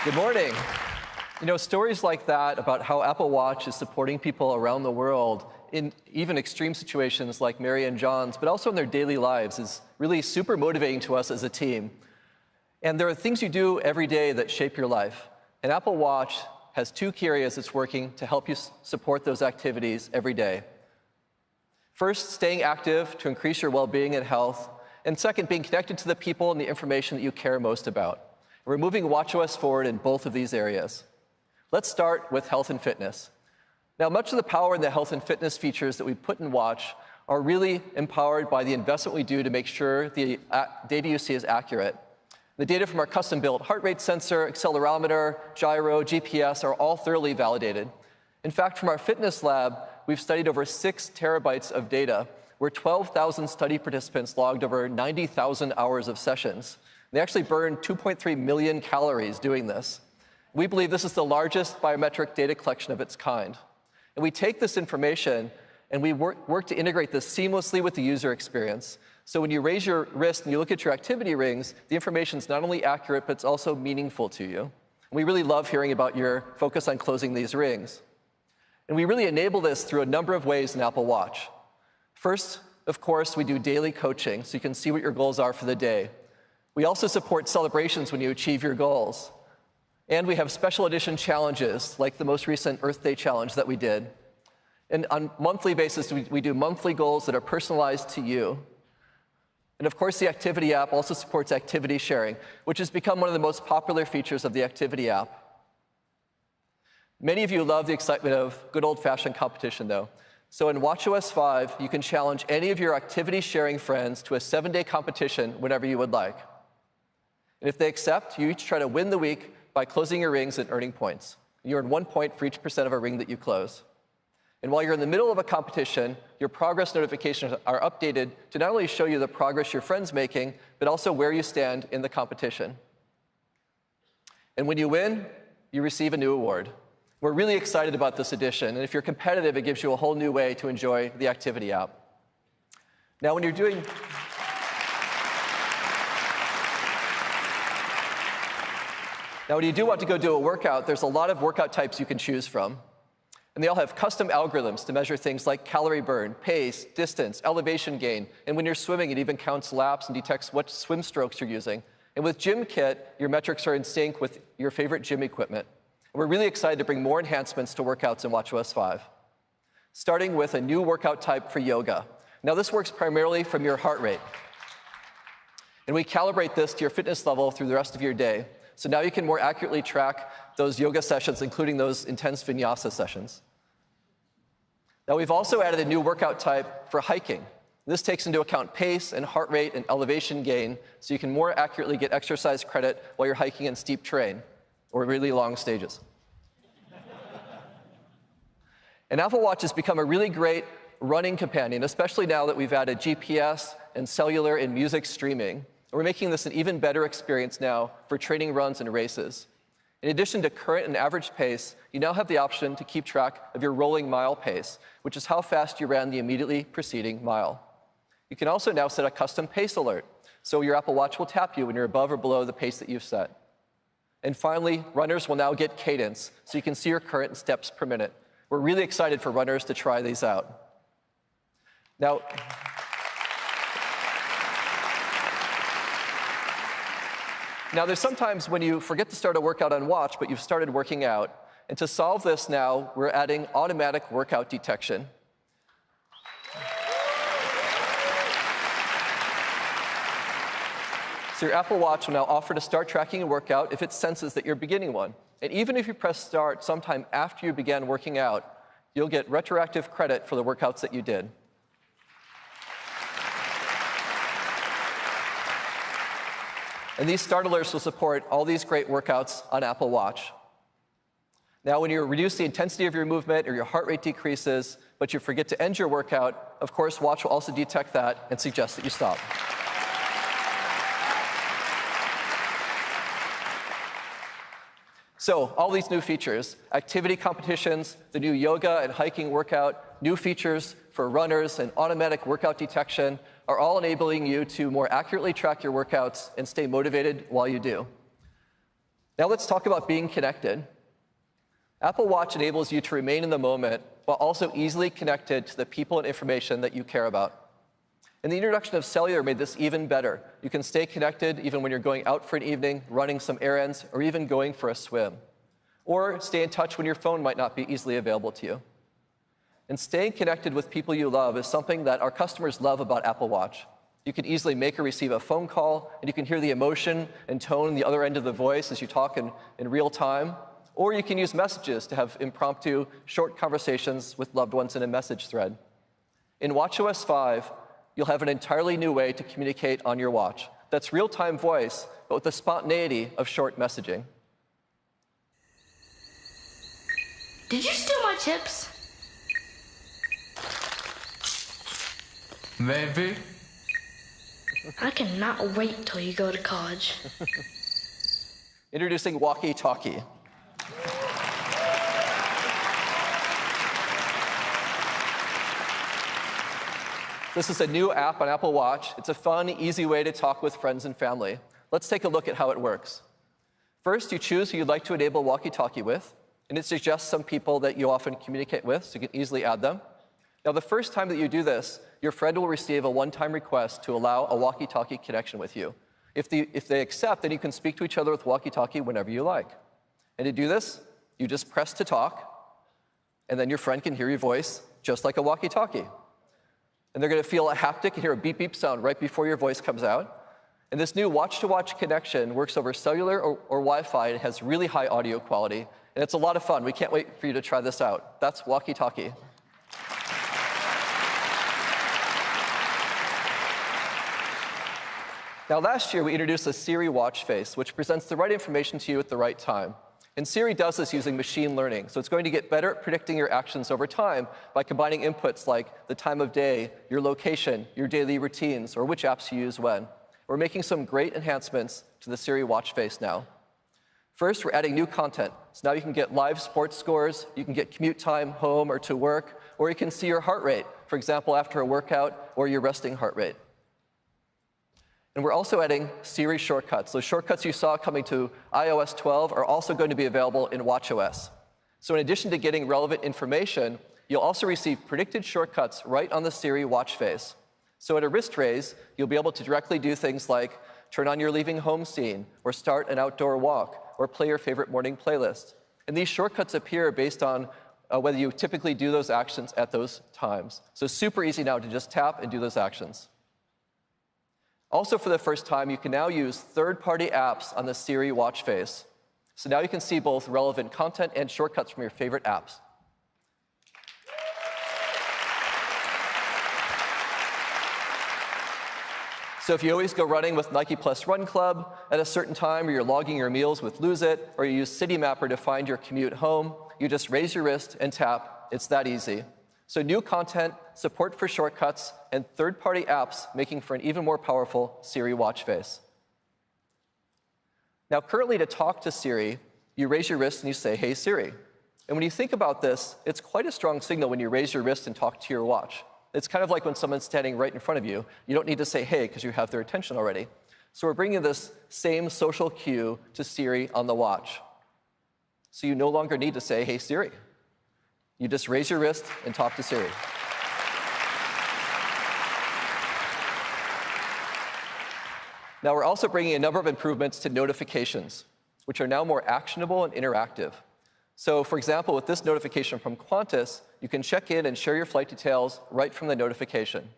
Good morning. You know, stories like that about how Apple Watch is supporting people around the world in even extreme situations like Mary and John's, but also in their daily lives is really super motivating to us as a team. And there are things you do every day that shape your life. And Apple Watch has two key areas it's working to help you support those activities every day. First, staying active to increase your well-being and health. And second, being connected to the people and the information that you care most about. We're moving watchOS forward in both of these areas. Let's start with health and fitness. Now, much of the power in the health and fitness features that we put in Watch are really empowered by the investment we do to make sure the data you see is accurate. The data from our custom-built heart rate sensor, accelerometer, gyro, GPS are all thoroughly validated. In fact, from our fitness lab, we've studied over 6 terabytes of data, where 12,000 study participants logged over 90,000 hours of sessions. They actually burned 2.3 million calories doing this. We believe this is the largest biometric data collection of its kind. And we take this information and we work to integrate this seamlessly with the user experience. So when you raise your wrist and you look at your activity rings, the information is not only accurate, but it's also meaningful to you. And we really love hearing about your focus on closing these rings. And we really enable this through a number of ways in Apple Watch. First, of course, we do daily coaching, so you can see what your goals are for the day. We also support celebrations when you achieve your goals. And we have special edition challenges, like the most recent Earth Day challenge that we did. And on a monthly basis, we do monthly goals that are personalized to you. And of course, the Activity app also supports activity sharing, which has become one of the most popular features of the Activity app. Many of you love the excitement of good old-fashioned competition, though. So in watchOS 5, you can challenge any of your activity-sharing friends to a 7-day competition whenever you would like. And if they accept, you each try to win the week by closing your rings and earning points. You earn 1 point for each % of a ring that you close. And while you're in the middle of a competition, your progress notifications are updated to not only show you the progress your friend's making, but also where you stand in the competition. And when you win, you receive a new award. We're really excited about this addition, and if you're competitive, it gives you a whole new way to enjoy the Activity app. Now, when you do want to go do a workout, there's a lot of workout types you can choose from. And they all have custom algorithms to measure things like calorie burn, pace, distance, elevation gain. And when you're swimming, it even counts laps and detects what swim strokes you're using. And with Gym Kit, your metrics are in sync with your favorite gym equipment. And we're really excited to bring more enhancements to workouts in watchOS 5, starting with a new workout type for yoga. Now, this works primarily from your heart rate. And we calibrate this to your fitness level through the rest of your day. So now you can more accurately track those yoga sessions, including those intense vinyasa sessions. Now, we've also added a new workout type for hiking. This takes into account pace and heart rate and elevation gain, so you can more accurately get exercise credit while you're hiking in steep terrain or really long stages. And Apple Watch has become a really great running companion, especially now that we've added GPS and cellular and music streaming. We're making this an even better experience now for training runs and races. In addition to current and average pace, you now have the option to keep track of your rolling mile pace, which is how fast you ran the immediately preceding mile. You can also now set a custom pace alert, so your Apple Watch will tap you when you're above or below the pace that you've set. And finally, runners will now get cadence, so you can see your current steps per minute. We're really excited for runners to try these out. Now, there's sometimes when you forget to start a workout on Watch, but you've started working out. And to solve this now, we're adding automatic workout detection. So your Apple Watch will now offer to start tracking a workout if it senses that you're beginning one. And even if you press start sometime after you began working out, you'll get retroactive credit for the workouts that you did. And these start alerts will support all these great workouts on Apple Watch. Now, when you reduce the intensity of your movement or your heart rate decreases, but you forget to end your workout, of course, Watch will also detect that and suggest that you stop. So all these new features, activity competitions, the new yoga and hiking workout, new features for runners and automatic workout detection are all enabling you to more accurately track your workouts and stay motivated while you do. Now let's talk about being connected. Apple Watch enables you to remain in the moment while also easily connected to the people and information that you care about. And the introduction of cellular made this even better. You can stay connected even when you're going out for an evening, running some errands, or even going for a swim. Or stay in touch when your phone might not be easily available to you. And staying connected with people you love is something that our customers love about Apple Watch. You can easily make or receive a phone call, and you can hear the emotion and tone on the other end of the voice as you talk in real time. Or you can use messages to have impromptu, short conversations with loved ones in a message thread. In watchOS 5, you'll have an entirely new way to communicate on your watch. That's real-time voice, but with the spontaneity of short messaging. Did you steal my chips? Maybe. I cannot wait till you go to college. Introducing walkie-talkie. This is a new app on Apple Watch. It's a fun, easy way to talk with friends and family. Let's take a look at how it works. First, you choose who you'd like to enable walkie-talkie with, and it suggests some people that you often communicate with, so you can easily add them. Now, the first time that you do this, your friend will receive a one-time request to allow a walkie-talkie connection with you. If they accept, then you can speak to each other with walkie-talkie whenever you like. And to do this, you just press to talk, and then your friend can hear your voice just like a walkie-talkie. And they're going to feel a haptic and hear a beep beep sound right before your voice comes out. And this new watch-to-watch connection works over cellular or Wi-Fi. It has really high audio quality, and it's a lot of fun. We can't wait for you to try this out. That's walkie-talkie. Now, last year, we introduced a Siri watch face, which presents the right information to you at the right time. And Siri does this using machine learning, so it's going to get better at predicting your actions over time by combining inputs like the time of day, your location, your daily routines, or which apps you use when. We're making some great enhancements to the Siri watch face now. First, we're adding new content. So now you can get live sports scores, you can get commute time home or to work, or you can see your heart rate, for example, after a workout, or your resting heart rate. And we're also adding Siri shortcuts. Those shortcuts you saw coming to iOS 12 are also going to be available in watchOS. So in addition to getting relevant information, you'll also receive predicted shortcuts right on the Siri watch face. So at a wrist raise, you'll be able to directly do things like turn on your leaving home scene, or start an outdoor walk, or play your favorite morning playlist. And these shortcuts appear based on whether you typically do those actions at those times. So super easy now to just tap and do those actions. Also, for the first time, you can now use third-party apps on the Siri watch face. So now you can see both relevant content and shortcuts from your favorite apps. So if you always go running with Nike Plus Run Club at a certain time, or you're logging your meals with Lose It, or you use Citymapper to find your commute home, you just raise your wrist and tap. It's that easy. So new content, support for shortcuts, and third-party apps making for an even more powerful Siri watch face. Now, currently, to talk to Siri, you raise your wrist and you say, "Hey, Siri." And when you think about this, it's quite a strong signal when you raise your wrist and talk to your watch. It's kind of like when someone's standing right in front of you. You don't need to say, "Hey," because you have their attention already. So we're bringing this same social cue to Siri on the watch. So you no longer need to say, "Hey, Siri." You just raise your wrist and talk to Siri. Now, we're also bringing a number of improvements to notifications, which are now more actionable and interactive. So, for example, with this notification from Qantas, you can check in and share your flight details right from the notification.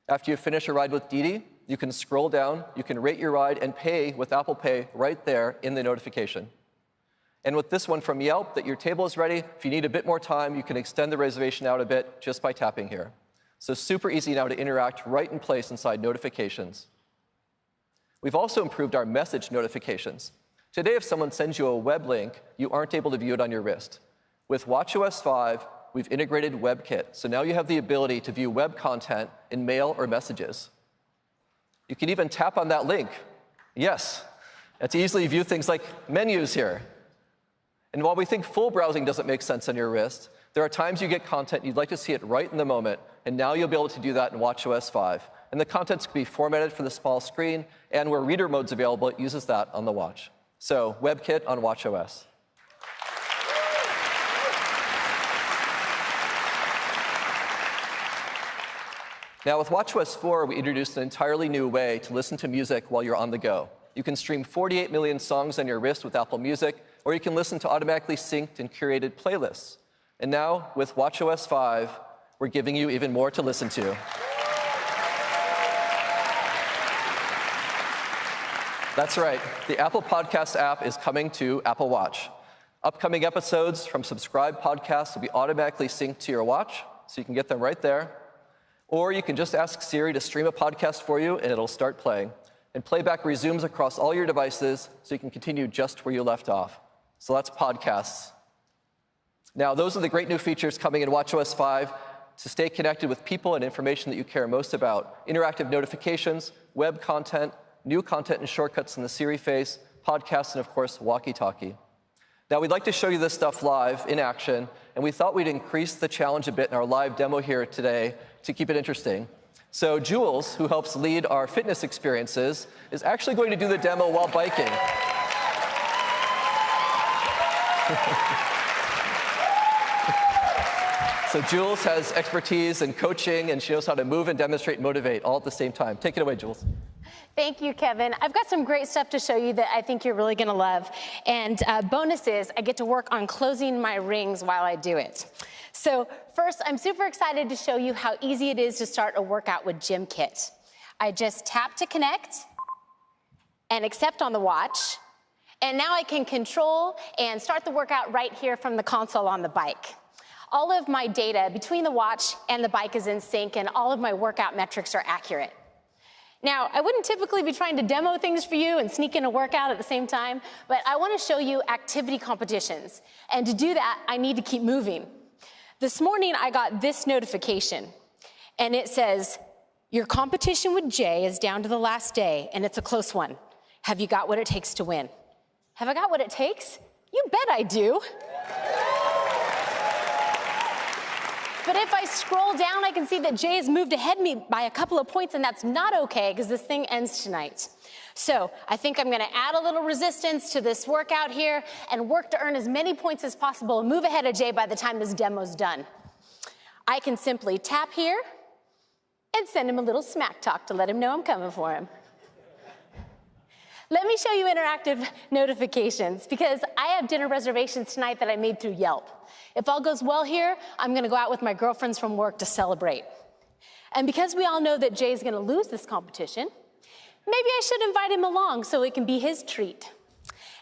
After you finish a ride with Didi, you can scroll down, you can rate your ride, and pay with Apple Pay right there in the notification. And with this one from Yelp, that your table is ready, if you need a bit more time, you can extend the reservation out a bit just by tapping here. So super easy now to interact right in place inside notifications. We've also improved our message notifications. Today, if someone sends you a web link, you aren't able to view it on your wrist. With watchOS 5, we've integrated WebKit, so now you have the ability to view web content in mail or messages. You can even tap on that link. Yes, and to easily view things like menus here. And while we think full browsing doesn't make sense on your wrist, there are times you get content you'd like to see it right in the moment, and now you'll be able to do that in watchOS 5. And the contents can be formatted for the small screen, and where reader mode's available, it uses that on the watch. So WebKit on watchOS. Now, with watchOS 4, we introduced an entirely new way to listen to music while you're on the go. You can stream 48 million songs on your wrist with Apple Music, or you can listen to automatically synced and curated playlists. And now, with watchOS 5, we're giving you even more to listen to. That's right. The Apple Podcast app is coming to Apple Watch. Upcoming episodes from subscribed podcasts will be automatically synced to your watch, so you can get them right there. Or you can just ask Siri to stream a podcast for you, and it'll start playing. And playback resumes across all your devices, so you can continue just where you left off. So that's podcasts. Now, those are the great new features coming in watchOS 5 to stay connected with people and information that you care most about. Interactive notifications, web content, new content and shortcuts in the Siri face, podcasts, and of course, walkie-talkie. Now, we'd like to show you this stuff live in action, and we thought we'd increase the challenge a bit in our live demo here today to keep it interesting. So Jules, who helps lead our fitness experiences, is actually going to do the demo while biking. So Jules has expertise in coaching, and she knows how to move and demonstrate and motivate all at the same time. Take it away, Jules. Thank you, Kevin. I've got some great stuff to show you that I think you're really going to love. And bonus is I get to work on closing my rings while I do it. So first, I'm super excited to show you how easy it is to start a workout with GymKit. I just tap to connect and accept on the watch. And now I can control and start the workout right here from the console on the bike. All of my data between the watch and the bike is in sync, and all of my workout metrics are accurate. Now, I wouldn't typically be trying to demo things for you and sneak in a workout at the same time, but I want to show you activity competitions. And to do that, I need to keep moving. This morning, I got this notification, and it says, your competition with Jay is down to the last day, and it's a close one. Have you got what it takes to win? Have I got what it takes? You bet I do. But if I scroll down, I can see that Jay has moved ahead of me by a couple of points, and that's not okay because this thing ends tonight. So I think I'm going to add a little resistance to this workout here and work to earn as many points as possible and move ahead of Jay by the time this demo's done. I can simply tap here and send him a little smack talk to let him know I'm coming for him. Let me show you interactive notifications because I have dinner reservations tonight that I made through Yelp. If all goes well here, I'm going to go out with my girlfriends from work to celebrate. And because we all know that Jay's going to lose this competition, maybe I should invite him along so it can be his treat.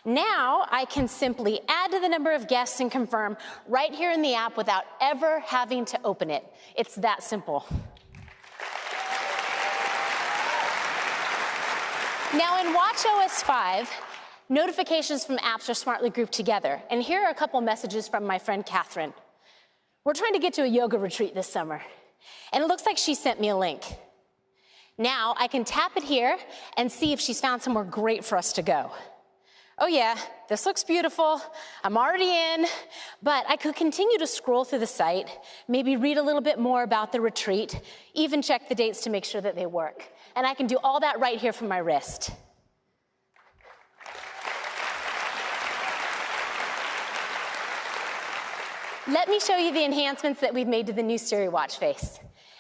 Now I can simply add to the number of guests and confirm right here in the app without ever having to open it. It's that simple. Now in watchOS 5, notifications from apps are smartly grouped together. And here are a couple messages from my friend Catherine. We're trying to get to a yoga retreat this summer, and it looks like she sent me a link. Now I can tap it here and see if she's found somewhere great for us to go. Oh yeah, this looks beautiful. I'm already in, but I could continue to scroll through the site, maybe read a little bit more about the retreat, even check the dates to make sure that they work. And I can do all that right here from my wrist. Let me show you the enhancements that we've made to the new Siri watch face.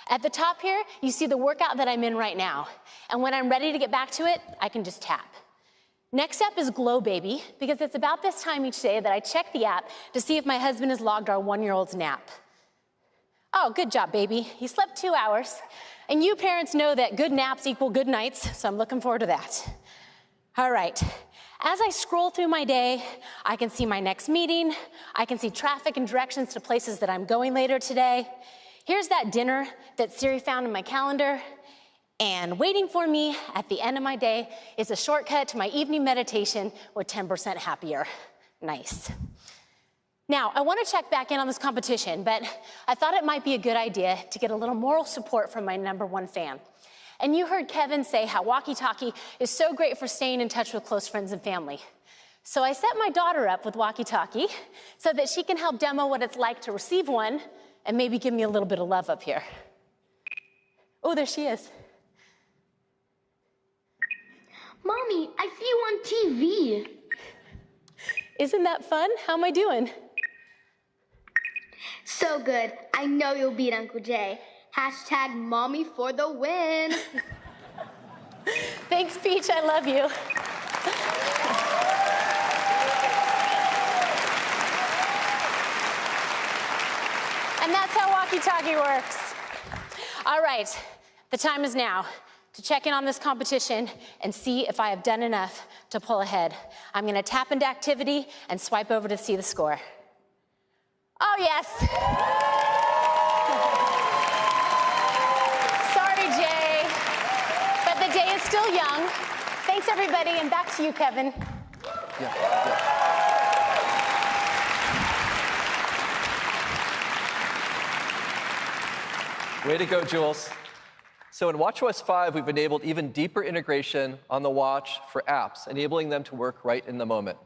At the top here, you see the workout that I'm in right now. And when I'm ready to get back to it, I can just tap. Next up is Glow Baby, because it's about this time each day that I check the app to see if my husband has logged our one-year-old's nap. Oh, good job, baby. He slept 2 hours. And you parents know that good naps equal good nights, so I'm looking forward to that. All right. As I scroll through my day, I can see my next meeting. I can see traffic and directions to places that I'm going later today. Here's that dinner that Siri found in my calendar. And waiting for me at the end of my day is a shortcut to my evening meditation with 10% happier. Nice. Now, I want to check back in on this competition, but I thought it might be a good idea to get a little moral support from my #1 fan. And you heard Kevin say how walkie-talkie is so great for staying in touch with close friends and family. So I set my daughter up with walkie-talkie so that she can help demo what it's like to receive one and maybe give me a little bit of love up here. Oh, there she is. Mommy, I see you on TV. Isn't that fun? How am I doing? So good. I know you'll beat Uncle Jay. Hashtag mommy for the win. Thanks, Peach. I love you. And that's how walkie-talkie works. All right, the time is now to check in on this competition and see if I have done enough to pull ahead. I'm gonna tap into activity and swipe over to see the score. Oh, yes. Sorry, Jay, but the day is still young. Thanks, everybody, and back to you, Kevin. Yeah. Way to go, Jules. So in watchOS 5, we've enabled even deeper integration on the watch for apps, enabling them to work right in the moment.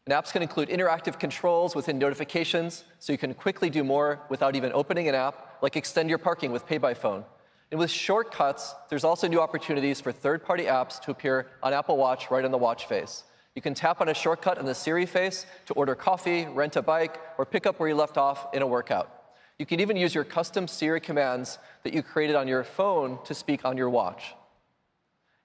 And apps can include interactive controls within notifications, so you can quickly do more without even opening an app, like extend your parking with Pay by Phone. And with shortcuts, there's also new opportunities for third-party apps to appear on Apple Watch right on the watch face. You can tap on a shortcut on the Siri face to order coffee, rent a bike, or pick up where you left off in a workout. You can even use your custom Siri commands that you created on your phone to speak on your watch.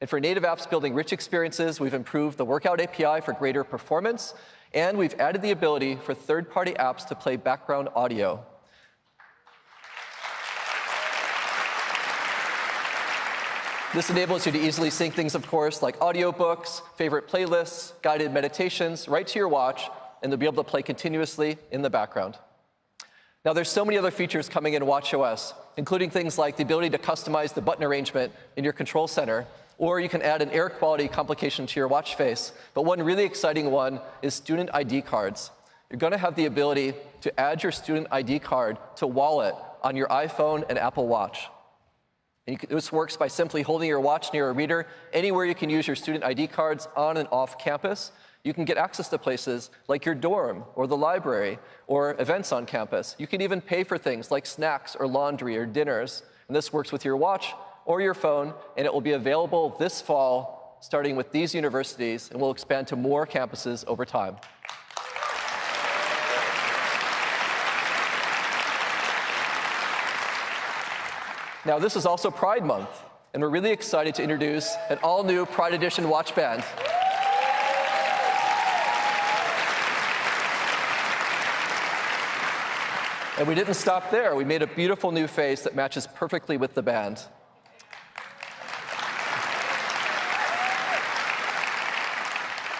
And for native apps building rich experiences, we've improved the Workout API for greater performance, and we've added the ability for third-party apps to play background audio. This enables you to easily sync things, of course, like audiobooks, favorite playlists, guided meditations, right to your watch, and they'll be able to play continuously in the background. Now, there's so many other features coming in watchOS, including things like the ability to customize the button arrangement in your control center, or you can add an air quality complication to your watch face. But one really exciting one is student ID cards. You're going to have the ability to add your student ID card to Wallet on your iPhone and Apple Watch. And this works by simply holding your watch near a reader. Anywhere you can use your student ID cards on and off campus, you can get access to places like your dorm or the library or events on campus. You can even pay for things like snacks or laundry or dinners. And this works with your watch or your phone, and it will be available this fall, starting with these universities, and will expand to more campuses over time. Now, this is also Pride Month, and we're really excited to introduce an all-new Pride Edition watch band. And we didn't stop there. We made a beautiful new face that matches perfectly with the band.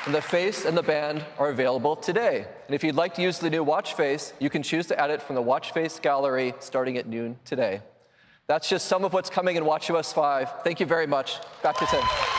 And the face and the band are available today. And if you'd like to use the new watch face, you can choose to add it from the watch face gallery starting at noon today. That's just some of what's coming in watchOS 5. Thank you very much. Back to Tim.